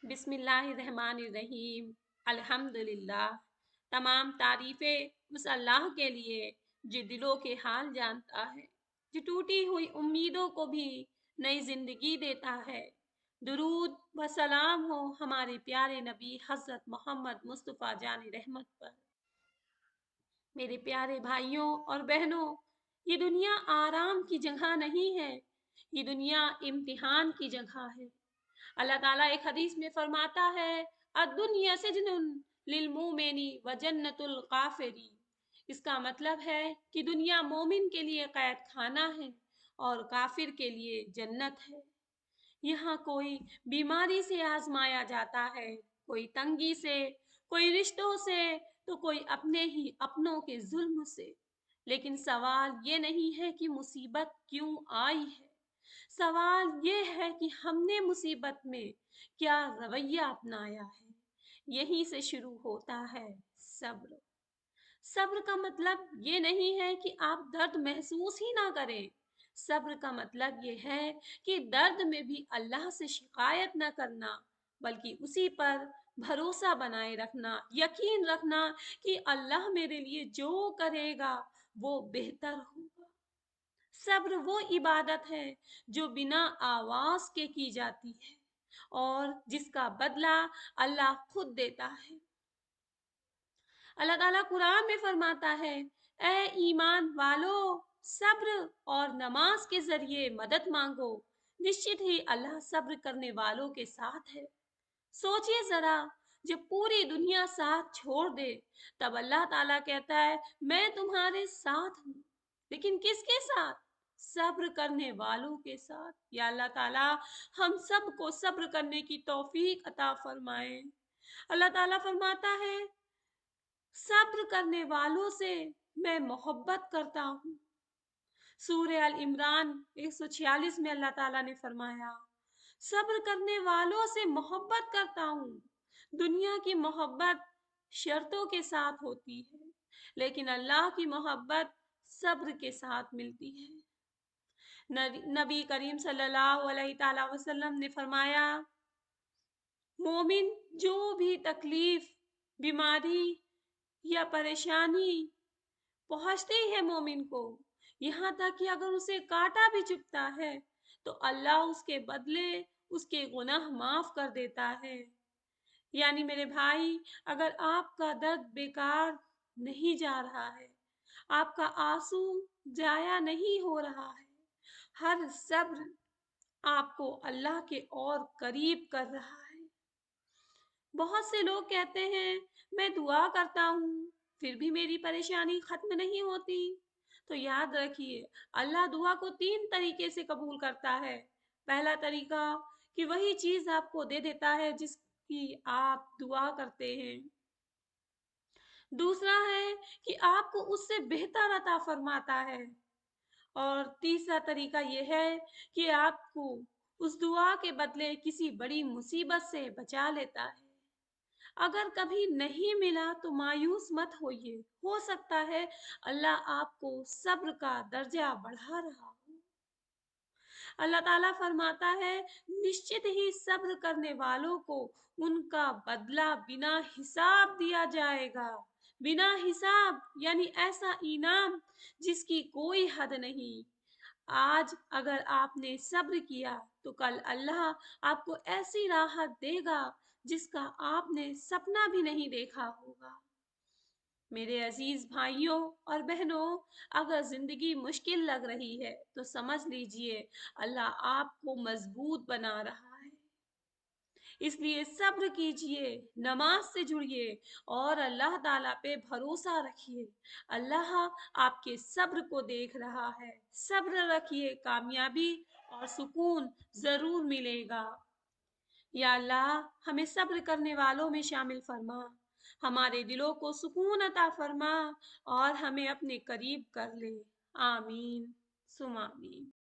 بسم اللہ الرحمن الرحیم الحمدللہ۔ تمام تعریفیں اس اللہ کے لیے جو دلوں کے حال جانتا ہے، جو ٹوٹی ہوئی امیدوں کو بھی نئی زندگی دیتا ہے۔ درود و سلام ہو ہمارے پیارے نبی حضرت محمد مصطفیٰ جان رحمت پر۔ میرے پیارے بھائیوں اور بہنوں، یہ دنیا آرام کی جگہ نہیں ہے، یہ دنیا امتحان کی جگہ ہے۔ اللہ تعالیٰ ایک حدیث میں فرماتا ہے، الدنیا سجن للمومن و جنت الکافر۔ اس کا مطلب ہے کہ دنیا مومن کے لیے قید خانہ ہے اور کافر کے لیے جنت ہے۔ یہاں کوئی بیماری سے آزمایا جاتا ہے، کوئی تنگی سے، کوئی رشتوں سے، تو کوئی اپنے ہی اپنوں کے ظلم سے۔ لیکن سوال یہ نہیں ہے کہ مصیبت کیوں آئی ہے، سوال یہ ہے کہ ہم نے مصیبت میں کیا رویہ اپنایا ہے۔ یہیں سے شروع ہوتا ہے صبر۔ صبر کا مطلب یہ نہیں ہے کہ آپ درد محسوس ہی نہ کریں، صبر کا مطلب یہ ہے کہ درد میں بھی اللہ سے شکایت نہ کرنا، بلکہ اسی پر بھروسہ بنائے رکھنا، یقین رکھنا کہ اللہ میرے لیے جو کرے گا وہ بہتر ہوگا۔ صبر وہ عبادت ہے جو بنا آواز کے کی جاتی ہے اور جس کا بدلہ اللہ خود دیتا ہے۔ اللہ تعالیٰ قرآن میں فرماتا ہے، اے ایمان والو، صبر اور نماز کے ذریعے مدد مانگو، نشچت ہی اللہ صبر کرنے والوں کے ساتھ ہے۔ سوچئے ذرا، جب پوری دنیا ساتھ چھوڑ دے تب اللہ تعالیٰ کہتا ہے میں تمہارے ساتھ ہوں، لیکن کس کے ساتھ؟ صبر کرنے والوں کے ساتھ۔ یا اللہ تعالیٰ ہم سب کو صبر کرنے کی توفیق عطا فرمائے۔ اللہ تعالیٰ فرماتا ہے، صبر کرنے والوں سے میں محبت کرتا ہوں۔ سورہ ال عمران 146 میں اللہ تعالیٰ نے فرمایا، صبر کرنے والوں سے محبت کرتا ہوں۔ دنیا کی محبت شرطوں کے ساتھ ہوتی ہے، لیکن اللہ کی محبت صبر کے ساتھ ملتی ہے۔ نبی کریم صلی اللہ علیہ تعالی وسلم نے فرمایا، مومن جو بھی تکلیف، بیماری یا پریشانی پہنچتی ہے مومن کو، یہاں تک کہ اگر اسے کانٹا بھی چبھتا ہے تو اللہ اس کے بدلے اس کے گناہ معاف کر دیتا ہے۔ یعنی میرے بھائی، اگر آپ کا درد بیکار نہیں جا رہا ہے، آپ کا آنسو ضائع نہیں ہو رہا ہے، ہر صبر آپ کو اللہ کے اور قریب کر رہا ہے۔ بہت سے لوگ کہتے ہیں میں دعا کرتا ہوں پھر بھی میری پریشانی ختم نہیں ہوتی۔ تو یاد رکھیے، اللہ دعا کو 3 طریقے سے قبول کرتا ہے۔ پہلا طریقہ کہ وہی چیز آپ کو دے دیتا ہے جس کی آپ دعا کرتے ہیں۔ دوسرا ہے کہ آپ کو اس سے بہتر عطا فرماتا ہے۔ اور تیسرا طریقہ یہ ہے کہ آپ کو اس دعا کے بدلے کسی بڑی مصیبت سے بچا لیتا ہے۔ اگر کبھی نہیں ملا تو مایوس مت ہوئیے، ہو سکتا ہے اللہ آپ کو صبر کا درجہ بڑھا رہا ہو۔ اللہ تعالیٰ فرماتا ہے، نشچت ہی صبر کرنے والوں کو ان کا بدلہ بنا حساب دیا جائے گا۔ بنا حساب یعنی ایسا انعام جس کی کوئی حد نہیں۔ آج اگر آپ نے صبر کیا تو کل اللہ آپ کو ایسی راحت دے گا جس کا آپ نے سپنا بھی نہیں دیکھا ہوگا۔ میرے عزیز بھائیوں اور بہنوں، اگر زندگی مشکل لگ رہی ہے تو سمجھ لیجئے اللہ آپ کو مضبوط بنا رہا ہے۔ اس لیے صبر کیجئے، نماز سے جڑیے اور اللہ تعالیٰ پہ بھروسہ رکھیے۔ اللہ آپ کے صبر کو دیکھ رہا ہے۔ صبر رکھیے، کامیابی اور سکون ضرور ملے گا۔ یا اللہ ہمیں صبر کرنے والوں میں شامل فرما، ہمارے دلوں کو سکون عطا فرما اور ہمیں اپنے قریب کر لے۔ آمین ثم آمین۔